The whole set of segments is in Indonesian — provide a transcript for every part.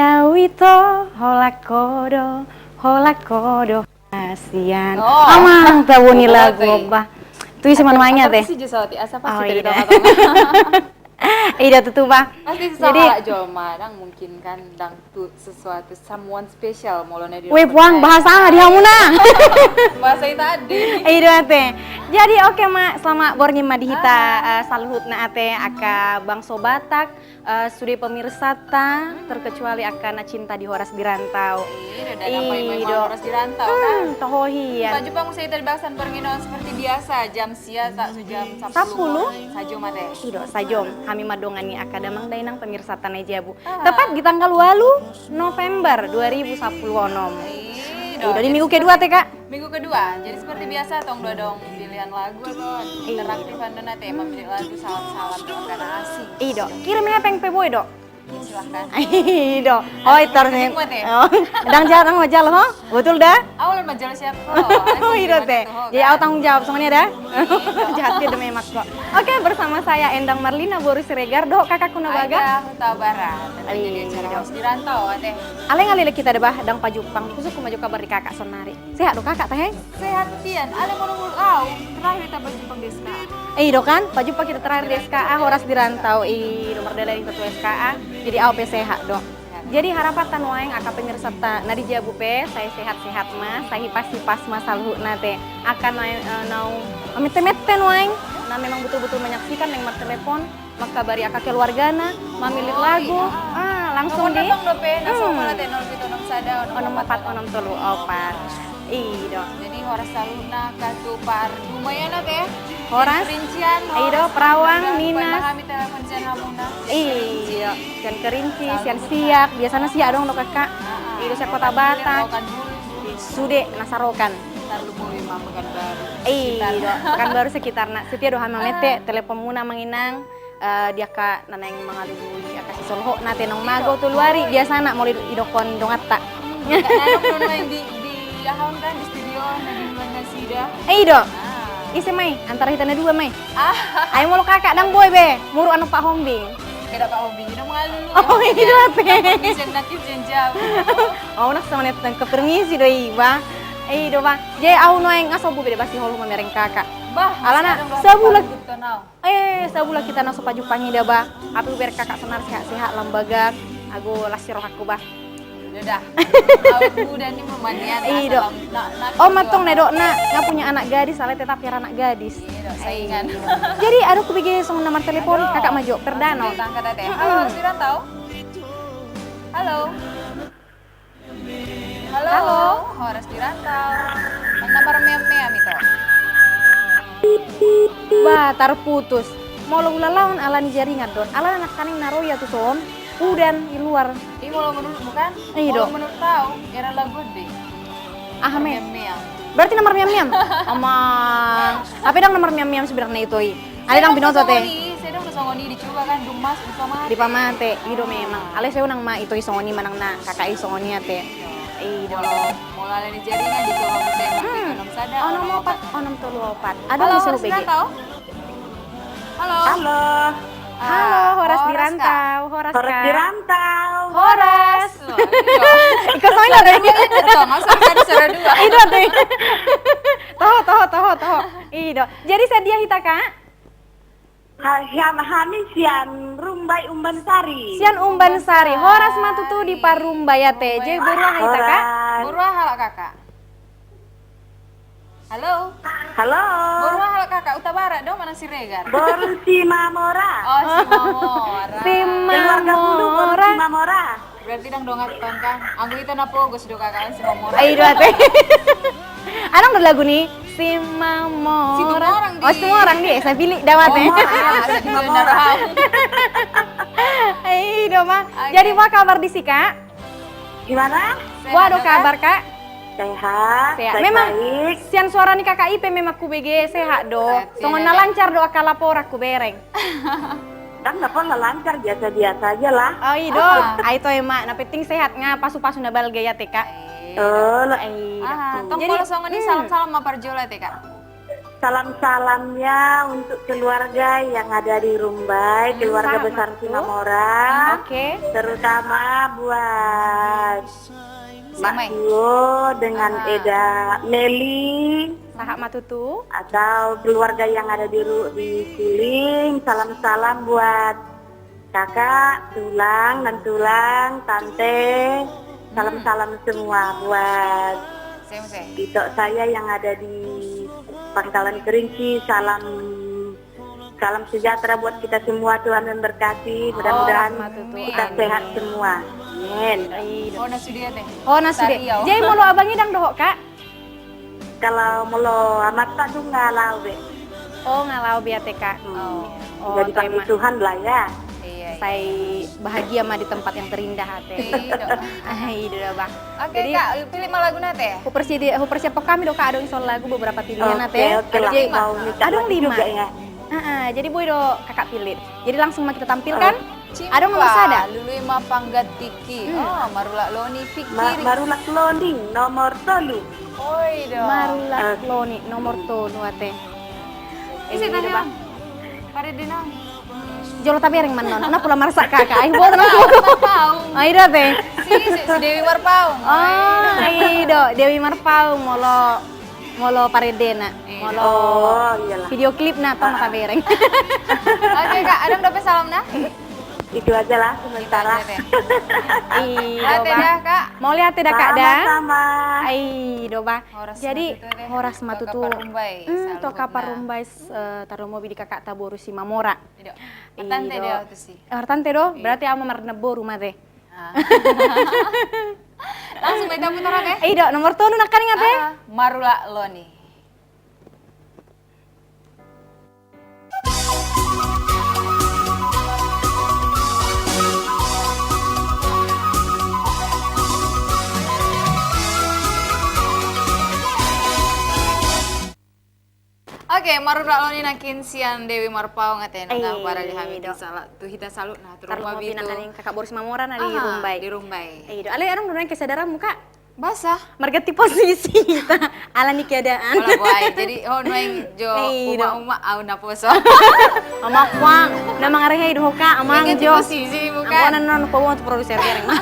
Yawito hola kodo kasihan. Amang tahu nih lagu apa? Tuh sih namanya teh. Apa sih Jusoti? Asa pasti iya. dari tengah-tengah. Iya tuh bah. Pasti sama Joma, dang mungkin kan dang tuh sesuatu someone special molona di. Weh puang bahasa di hamuna. Bahasa itu tadi. Iya teh. Jadi oke mak, selama bornya madihita salhutna ate aka bangso Batak sudah pemirsa ta terkecuali akan cinta di Horas di Rantau. Iya, dan apa yang Horas di Rantau kan? Tohohian. Baju pang saya tadi bahasan perginon seperti biasa jam sia tak sejam 10. Sajom mate. Ido sajom kami madongani akadamang dainang pemirsa tanah Jabu. Tepat di tanggal 8 November 2010 onom. Ido di minggu kedua teh Kak. Minggu kedua. Jadi seperti biasa tong dodong pilihan lagu atau interaktifan dan nanti memilih lagu salam-salam dengan karena asing. Ido, kirimnya peng peboy do. Silahkan. Ido. Oh itu nih. Dang jarang majal ho? Betul dah? Awal majalah siapa? Oh ido teh. Jadi aku tanggung jawab semuanya dah. Jahat dia demi emak kok. Oke, bersama saya Endang Marlina Boris Siregar, do kakak Kunabaga. Huta Barat. Jadi acara Horas di Rantau teh. Aleng-aleng kita debah dang pajupang khusus kumaju kabar di kakak sonari. Sehat do kakak teh? Sehat tian. Ada mau kau. Terakhir kita berjumpa di SKA. Ido kan, pajupang kita terakhir di SKA Horas di Rantau. Nomor dari ketua SKA. Jadi AOP sehat dok. Jadi harapan waeng akan pemirsa nah di Jabu pe saya sehat-sehat mas, saya hipas-hipas masal nate akan nau mete-mete waeng. Nah memang betul-betul menyaksikan yang telepon maka bari akak keluargana memilih lagu langsung di onom 4 onom 3 opat. Iya. Jadi Horas Saluna katu par lumayan teh. Horas rincian Ido Perawang Minas. Kami telepon sian hamuna. Iya, sian kerinci, sian siak, biasanya siak dong lo kakak. Ido siak Kota Batak. Sude nasarokan. Tarlu mau lima Pekanbaru. Iya, Pekanbaru sekitar nak. Setia doha mamete telepon muna manginang. Dia kak naneng mengalui akan solho nate nong mago tu luari biasa nak mau idokon dongatta. Nanong yang di ahon kan di studio Nadine Manasida. Ido. Isi mai, antara hitanya dua mai. Ayo mau kakak dang boy be, muru anu Pak Hombing. Keda Pak Hombing, udah mengalulu. Oh iya teh. Bisa nakit jenjang. Oh nak sama netang ke permisi doi ba. Do ba. Jadi aku noeng ngaso bu bede basi holu mamereng kakak. Bah, alana sebulan. Sebulan kita naso paju pangi dah ba. Api ber kakak senar sehat-sehat lambaga. Aku lasir aku bah. Udah. Aku dan ini memandian. Iya. Oh matong nih dok, nggak punya anak gadis, soalnya tetap ya anak gadis. Iya, saingan. Jadi aduh aku bikin sama nomor telepon kakak Majo Perdano. Halo, Horas di Rantau. Halo. Halo. Horas di Rantau. Nomor mem itu. Wah, terputus. Mau lo lawan alani jaringan don. Ala anak kaning naroya tuh son. Udan di luar. Ini mau menurut bukan? Iya. Mau menurut tahu, era lagu deh. Mem. Berarti nomor miam-miam. Amang. Apa dang nomor miam-miam sebenarnya itu? Ada dang binoto teh. Saya dong songoni dicoba kan dumas di pamate. Ido memang. Ale saya nang ma itu isongoni manang na kakak isongoni ate. Ido. Mau lalani jaringan dicoba saya onom sada. Onom 4, onom 3. Ada Halo, bisa Horas di Rantau. Halo. Halo, Horas di Rantau. Horas di Rantau. Horas. Ikut soalnya ada ini. Masuk tadi suara dua. Itu tuh. Toho. Ido. Jadi sedia hita kak? Kami sian Rumbai Umban Sari. Sian Umban Sari. Horas matutu di Parumbai ya teh. Jadi beruah hita kak? Beruah halak kakak. Halo. Beruah halak kakak Huta Barat dong mana si Regar? Boru si Mamora. Oh si Mamora. Keluarga Hudu Boru si Mamora. Berarti dang dongat ton kan? Anggu itu napo gus do kakak si Mamora. Ayo dua teh. Anang udah lagu nih si Mamora. Si semua orang di. Oh semua orang di. Saya pilih dawatnya. Jadi benar. Ayo mah. Jadi apa kabar di si kak? Gimana? Waduh kabar kak. Sehat. Memang baik. sian suara nih kakak IP memang ku BG sehat do. Songon lancar do akal lapor aku bereng. Dan nggak pernah lancar biasa-biasa aja lah. Oh iya do. Ayo emak, nah penting sehat nga pasu-pasu nabal gaya teh kak. Oh, Tong kalau songon ini salam-salam ma parjola teh kak. salam-salamnya untuk keluarga yang ada di Rumbai, keluarga Salam besar Matu. Singamora. Oke. Terutama buat Mak Samai. Dio dengan Ah. Eda Meli Sahak Matutu. atau keluarga yang ada di Kuling. Salam-salam buat kakak, tulang dan tulang, tante. Salam-salam semua buat Same. titok saya yang ada di Pangkalan Kerinci. Salam sejahtera buat kita semua, Tuhan memberkati. Mudah-mudahan Rahmatutu. kita Amin. sehat semua. Amin. Oh, nasudia teh. Oh, nasude. Tariau. Jadi mau lo abangnya dang dohok, Kak? Kalau melo amat tak tuh ngalau be. Oh, ngalau biar teh, Kak. Oh, Jadi panggil tema. Tuhan lah ya. Iya. Saya bahagia mah di tempat yang terindah hati. Iya, Bang. Oke, Jadi- Kak, pilih mah lagu nate. Aku persiap kami do Kak, ada insol lagu beberapa pilihan nate. Oke lah. Jadi, Mau nikah ada lagi 5. juga ya. Jadi boy do kakak pilih. Jadi langsung mah kita tampilkan. Ada nomor sada. Lului mah panggat tiki. Oh, marula loni pikir. Marulak loading nomor 3. Oi do. Marula Loni nomor tolu ate. Isi tadi bang. Pare dinang. Jolo tabereng manon. Una pula marsak kakak. Ay bono. Marpaung. Ay do teh. Si Dewi Marpaung. Oh, ay do Dewi Marpau molo paredena. Molo Oh, iyalah. video klip na tong tabereng. Oke, Kak, ada dapat salam nah? Itu aja lah sementara. Iya, Ate dah, Kak. mau lihat tidak Kak dah? Sama-sama. Ai, doba. Horas Jadi Matutu teh. horas matutu. Toka Parumbai, saluhutna. Toka Parumbai taruh mobil di kakak taboru si Mamora. Ido. Tante Ido. dia tuh sih. Tante do, berarti ama marnebo rumah teh. Ah. Langsung beta putar teh. Do, nomor tonu nak kaning teh. Marula Loni. Oke, Marula Loni nakin sian Dewi Marpau ngaten nang para di hamid Dok. salah tuh hita salut nah Taruh terumah mobil nak bitu. kaning kakak boru si Mamora na di Ah, Rumbai. Di Rumbai. Do, ale arang dunang kesadaran muka. Basah. Margati posisi ta. Alani keadaan. Wala buay. Jadi noeng jo Dok. uma au na poso. Amak wang, na mangarehe do ka amang Ganti jo. posisi Ako bukan. na non po untuk produser bereng mah.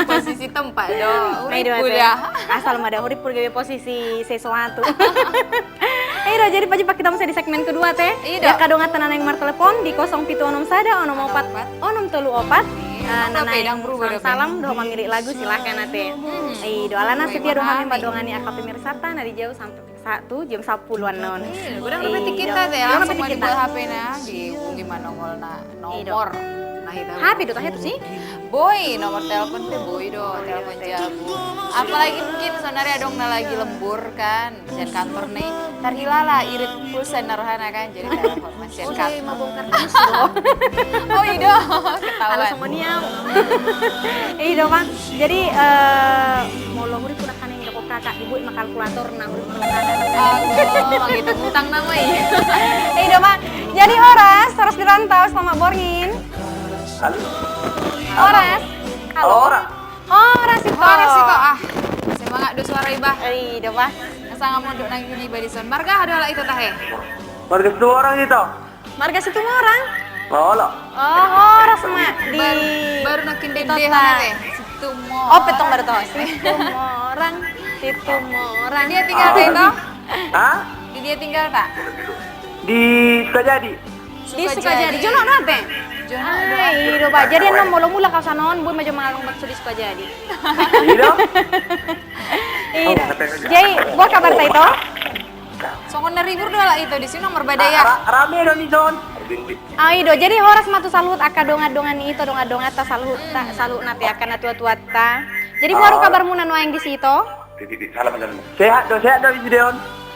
Posisi tempat do. May do Urip ate. ya. Asal mada urip pur gawe posisi sesuatu. Ayo jadi pagi kita masih di segmen kedua teh. Iya, Ya Dok. kadong ngatan nanang nomor telepon di 07 sada 04 034. Pedang berubah, Dok, salam doa mamiri lagu silahkan ate. Do alana setia doa kami badongani akap pemirsa dari jauh sampai 1 jam 10-an non. Udah berarti kita teh Udah langsung berarti mah kita. dibuat HP na dihubungi mana nomor. Nah itu. HP do tah itu sih. Boy, nomor telepon teh boy do, telepon jabu. Apalagi mungkin sebenarnya dong na lagi lembur kan, dan kantor nih terhilala irit pulsa naruhana kan, jadi telepon masih kan. Mau bongkar news do. Oh ido, Halo ketahuan. sama niam. Do Bang. Jadi mau lo urip udah kan yang doko kakak ibu mah kalkulator nah urip Aku gitu ngutang nama ya. Do Bang. Jadi Horas dirantau selama borngin. Halo. Horas. Halo. Orang. Horas itu. Horas itu ah. Semangat do suara ibah. Do Bang. Nasa ngamon do nang ini badison. Marga ada lah itu tahe. Warga kedua orang itu. Marga situ mah orang. Halo. Oh, Horas mak di Baru nakin Tota. dede teh. Situ mo. Oh, petong baru tahu. Situ mah orang. Situ mah orang. Dia tinggal teh toh? Hah? Dia tinggal tak? Di Sukajadi. Di Sukajadi. Jono nate. Ai, do Bang. Jadi anu mula kau sanon bun maju mangalung bakso di Sukajadi. Iya. Iya. Jadi, buat kabar teh itu? Songon neribur doa lah itu di sini nomor badaya. Rame dong di zon. Aido, jadi horas matu salut aka donga-dongan itu donga-donga ta salut nate akan tua-tua ta. Jadi baru kabar muna yang di situ. Sehat do di Deon.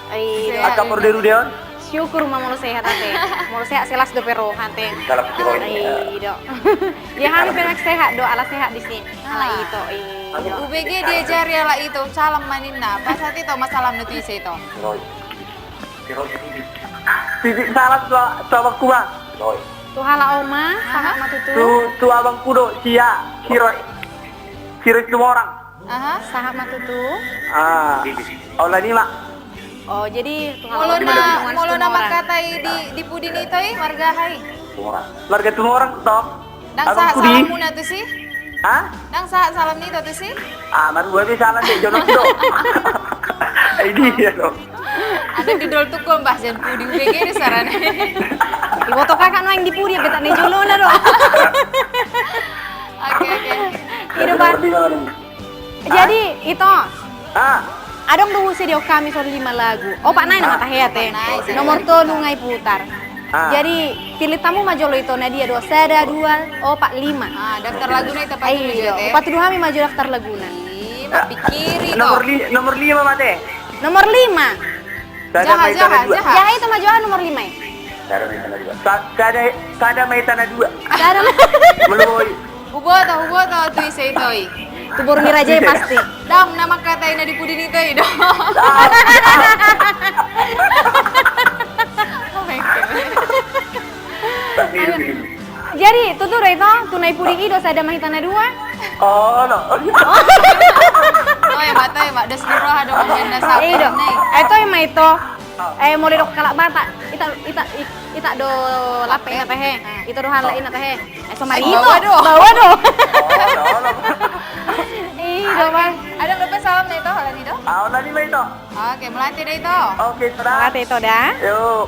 Aido. Aka perderu Deon. Syukur mah mau sehat ate. Mau sehat selas do pero hante. Aido. Ya hani penak sehat do ala sehat di sini. Ala itu. Aido. UBG diajar ya lah itu salam manina. Pas hati to masalah nutisi itu. Titik salam tu abangku bang. Tuh hala oma, sangat matutu. Tu abangku do sia kiroi. Kiroi semua orang. Aha. Sahat matutu. Ah. Allah ni mak. Oh, jadi Molo nama katai di pudin itu marga hai. Marga Tumorang toh. Dang Abang sa Pudi. salam muna to sih. Hah? Dang sa salam nito to sih. Maru gue salah deh jono do. Ini ya do. Ada di dol tukul mbah jan pudi UPG di sarane. Ibu to kakak no yang dipuri beta ne jolo na do. Oke. Hidup Bang. Jadi itu adong dulu video kami soal 5 lagu. Oh Pak Nai nama tahya teh. Nomor tolu ngai putar. Jadi pilih tamu majolo itu Nadia do sada 2 oh Pak 5. Daftar laguna itu pagi Ayo, teh. Pak Tuduh kami maju daftar laguna. Pikiri Nomor 5 mate. Nomor 5. Jahat. Ya itu majuan nomor 5 ya. Kada may tanah 2. Sada. Meluoy. Hubo to tu isay toy. Tu baru niraja pasti. Dam nama katai na di pudin itu do. Jadi tutur itu tunai puding itu sada mahitana 2. Oh no. Oh ya mak das duro ada menjana sapi Iya. nai. Itu yang itu. Mulai dok kalak bata. Ita do lape ina teh. Itu do hala ina teh. Somari itu. Bawa do. Iya, Bang. Ada berapa salam na ito halan ito? Na 5 ito. Oke, melatih na ito. Okay, tara. Kata itu dah. Yuk.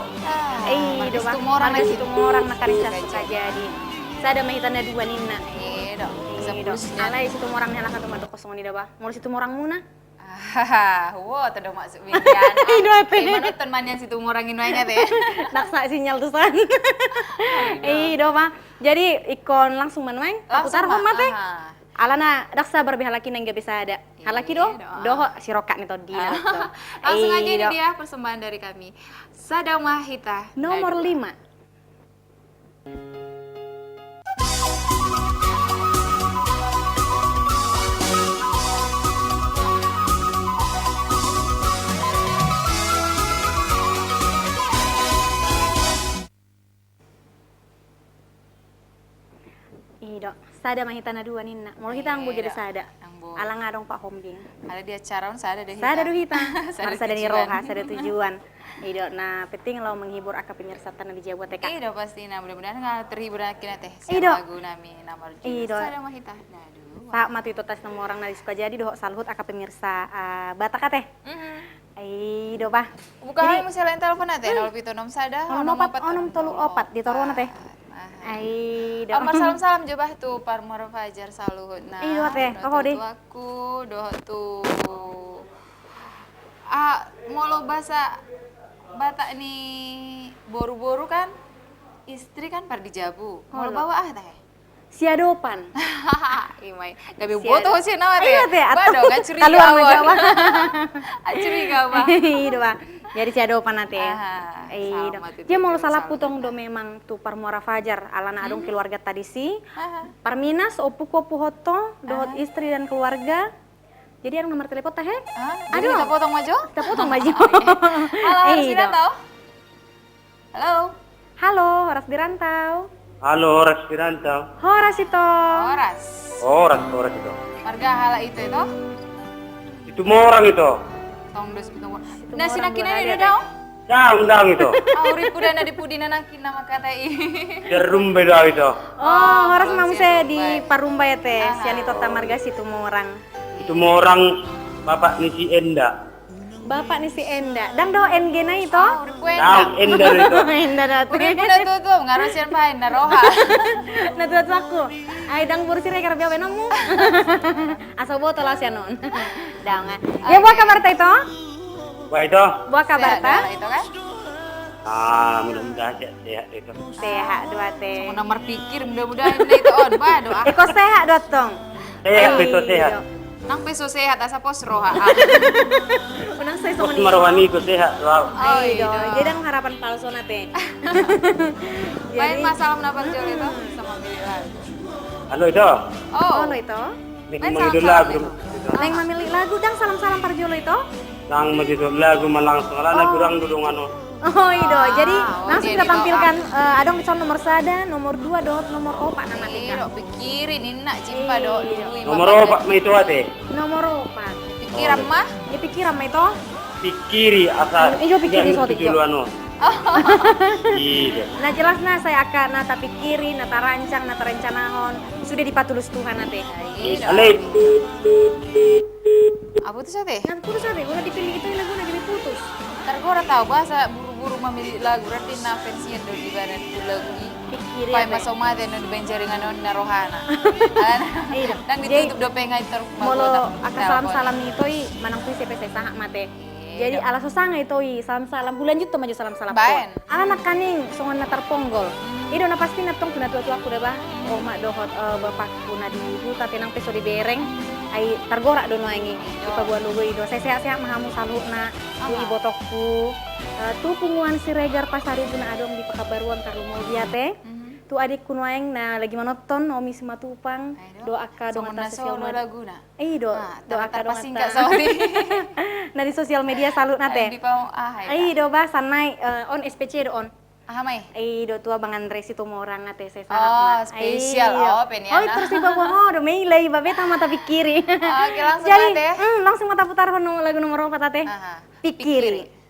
Iya, Bang. Tumorang na Situ orang nakarisa suka jadi. Sada mahitana 2 nina. Iya, Iya, alay situ orang nya lakan tumadok kosong ni ba. Mulu situ orang muna. Wow, tadi masuk bikian. Iya, Gimana man yang situ ngurangin wanya teh? Naksa sinyal tuh san. Iya, Bang. Jadi ikon langsung manuang. Putar hormat teh. Alana daksa berbihalaki nang gak bisa ada. Halaki do siroka nih tadi. Langsung aja ini dia persembahan dari kami. Sada Mahita. Nomor 5. Iya, sada mahitana 2 nina. Mau kita ang jadi sada. Alang ngadong Pak Homding. Ada dia caron sada deh. Sada do hita. Sada ni roha, sada tujuan. Iya, nah penting lo menghibur akap penyersatan di Jawa TK. Iya, pasti. Nah, mudah-mudahan nggak terhibur akhirnya teh. Iya. Lagu nami nama Iya. Sada Mahita. Aduh. Pak mati itu tas nomor orang nari suka jadi doh salhut akap pemirsa Batak teh. Iya, Pak. Bukan yang mesti lain telepon teh. 0 sada. 04 ditaruh teh. Ayo, Amar salam-salam coba tuh Parmor Fajar saluhut. Nah, iya teh, kok deh. Aku doh tuh. Mau lo bahasa Batak nih boru-boru kan? Istri kan par dijabu. Mau lo bawa teh? Siadopan. Imai, gabi boto sih nama teh. Iya teh, Bado gak curiga. Keluar Jawa. Curiga apa? Iya, Pak. Jadi siadopan nate. Iya. Dia mau salah putong do memang tu Parmora Fajar alana adong keluarga tadi sih. Parminas opu-opu hoto dohot istri dan keluarga. Jadi ada nomor telepon teh. Aduh, kita potong maju? Kita potong maju. Halo, harus dirantau. Halo. Halo, Horas dirantau. Halo, Horas dirantau. Horas itu. Horas itu. Marga hala itu. Itu mau orang itu. Tong dos pitong. Nah, sinakina ni daw. Dang itu. Auri puda na di pudina nakin nama katai. Jarum beda itu. Oh, Horas mamse di Parumba ya teh. Sian itu tamarga situ mau orang. Itu mau orang Bapak Nisi Enda. Bapak nih si Enda. Dang do NG na itu. Dang Enda itu. Enda datu. Udah tutup, ngarusin pahin na roha. Na tuat aku. Ay dang bursi re karabya wenongmu. Asa botol lah sianon. Dang. Ya buat kabar ta itu? Wah itu. Buat kabar ta? Itu kan? Mudah-mudahan sehat itu. Sehat dua teh. Mau nomor pikir mudah-mudahan itu on ba doa. Eko sehat dotong. Sehat itu sehat. Nang peso sehat asa pos roha. Unang saya Bos sama marwani itu sehat. Wow. Iya, jadi ang harapan palsu na teh. Lain masalah mendapat jol itu sama Bilal. Halo itu. Oh, lo itu. Nek mangidul lagu. Neng memilih lagu dang salam-salam parjolo itu. Nang mangidul lagu malangsung ala kurang dudung anu. Oh iya, jadi langsung jadi kita tampilkan adong bisa nomor sada, nomor 2, nomor 4 nama Iya, tika. pikirin ini nak cimpa do. Nomor opak mah itu ate. Nomor 4. Pikiran mah? Ya pikiran mah itu. pikiri asa. Ijo pikiri sotik jo. anu. Iya. Nah jelas nah saya akan nata pikiri, nata rancang, nata rencanahon sudah dipatulus Tuhan nate. Ale. Apa tuh sate? Nah putus ate, udah dipilih itu lagu jadi putus. Ntar gue udah tahu bahasa buru-buru memilih lagu berarti na fansian do di badan lagu ini. Pikiri Pai ate. masuk mati no di benjaringan no narohana. Iya. Dan ditutup do pengai ter Molo aka salam-salam itu manang tuh CPC sahak mate. Jadi ala susanga itu salam-salam bulan juta maju salam-salam. Baen. Anak kaning songon na terponggol. Ido na pasti natong kuna tua-tua aku dah bah. Oma dohot bapakku na di ibu tapi nang peso di bereng. Ai tergorak do noengi. Ipa gua lugu ido. Saya sehat-sehat mahamu salutna. Di botokku. Tu punguan si regar pasari pun adong di pakabaruan karumol dia teh. Tu adik kunoeng na lagi manoton Omi Simatupang doaka dong atas sosial media. laguna. Doaka dong singkat atas. sorry. Nah di sosial media salut nate. Di pau Do ba sanai on SPC do on. Mai. Do tua Bang Andres itu mau orang nate saya Oh, spesial. Oh, peniana. Oh, terus iba gua do meilei babe ta mata pikiri. Oke, langsung Jadi, ate. langsung mata putar hono lagu nomor 4 ate. Pikiri.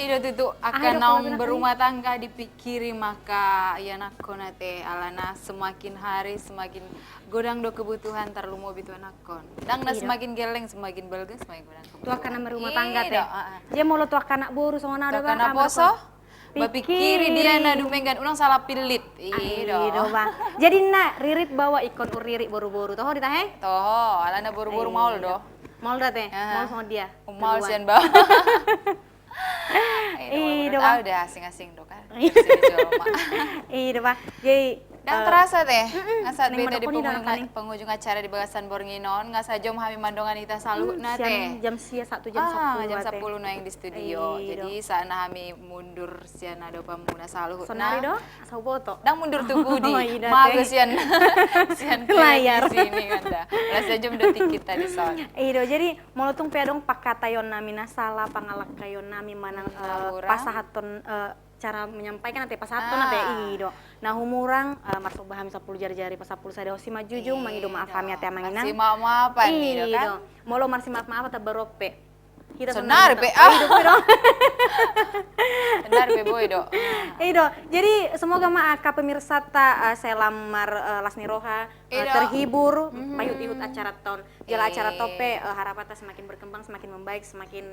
Hidup itu akan naung berumah tangga dipikiri maka ya nakon nate alana semakin hari semakin godang do kebutuhan terlumo bitu nakon. Dang na semakin geleng semakin belges semakin godang kebutuhan. Tu akan berumah tangga teh. Dia mau lo tu akan nak boru songona do Karena poso bapikiri dia na dumenggan ulang salah pilit. Iya Bang. Jadi nak ririt bawa ikon uririk boru-boru toh ditaheng? Toh, alana boru-boru maul do. Maul dah teh, maul sama dia. Maul sian ba. Bang. Udah asing-asing do kan. Iya Bang. Jadi Dan terasa teh, ngasat ning beda di mandokoni dah kaning. penghujung acara di Bagasan Bornginon, ngasat jom kami mandongan ita salut na teh. Jam sia 1 jam 10 jam ate. 10 no yang di studio. Jadi sana kami mundur sian ada pamuna salut Sonari do, na. asau boto. Dang mundur tuh budi. Oh, iya, Mago teh. sian Layar. di sini kan dah. Rasa jom do tikit tadi soal. Jadi molotung pedong pakatayon nami nasala pangalak kayon nami manang Ngawurang. pasahaton cara menyampaikan nanti pasahaton nanti ido. Nah humurang masuk bahami 10 jari-jari pas 10 sada osi majujung mangido maaf kami ate manginang. Si maaf-maafan nih do kan. Molo marsi maaf-maaf ta barope. Kita Sonar be Benar be boy do. Jadi semoga maaka pemirsa ta selamar Lasni Roha terhibur payut-payut acara ton. Jala acara tope harapan semakin berkembang, semakin membaik, semakin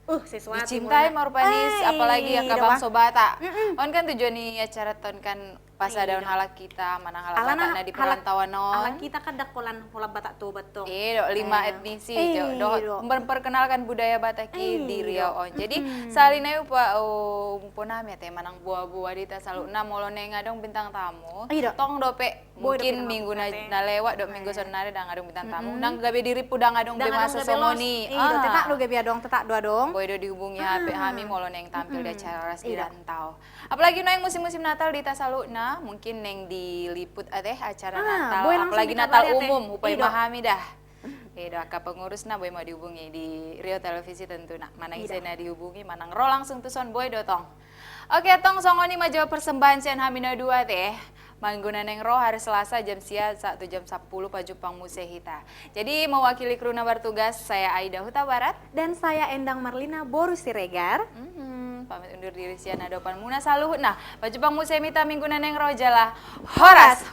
sesuatu dicintai marupanis apalagi ya kabang sobata. On kan tujuan ni acara ton kan pas ada halak kita mana halak bata na di perantauan non. Halak kita kan dakolan hola batak to betul. Iya, 5 etnisi do memperkenalkan budaya Batak di Riau on. Jadi salina eu pa umpunami teh manang buah-buah di ta saluna molo neng adong bintang tamu. Tong dope mungkin minggu na lewat do minggu sonare dang adong bintang tamu. Nang gabe diri pudang adong be masa somoni. Tetak do gabe adong tetak do adong. Boy do dihubungi HP kami molo neng tampil di acara ras di rantau. Apalagi no yang musim-musim Natal di Tasaluna mungkin neng diliput adeh acara Natal apalagi Natal umum upay mahami dah. Ka pengurus na boy mau dihubungi di Rio Televisi tentu nak manang isa na dihubungi manang ro langsung tuson boy do tong. Oke tong songoni majawa persembahan sian hamina 2 teh. Mangguna neng roh hari Selasa jam sia 1 jam 10 Pajupang Musehita. Jadi mewakili kru na bertugas saya Aida Huta Barat dan saya Endang Marlina Boru Siregar. Pamit undur diri sian adopan muna saluhut nah Pajupang Musehita minggu neng roh jala horas.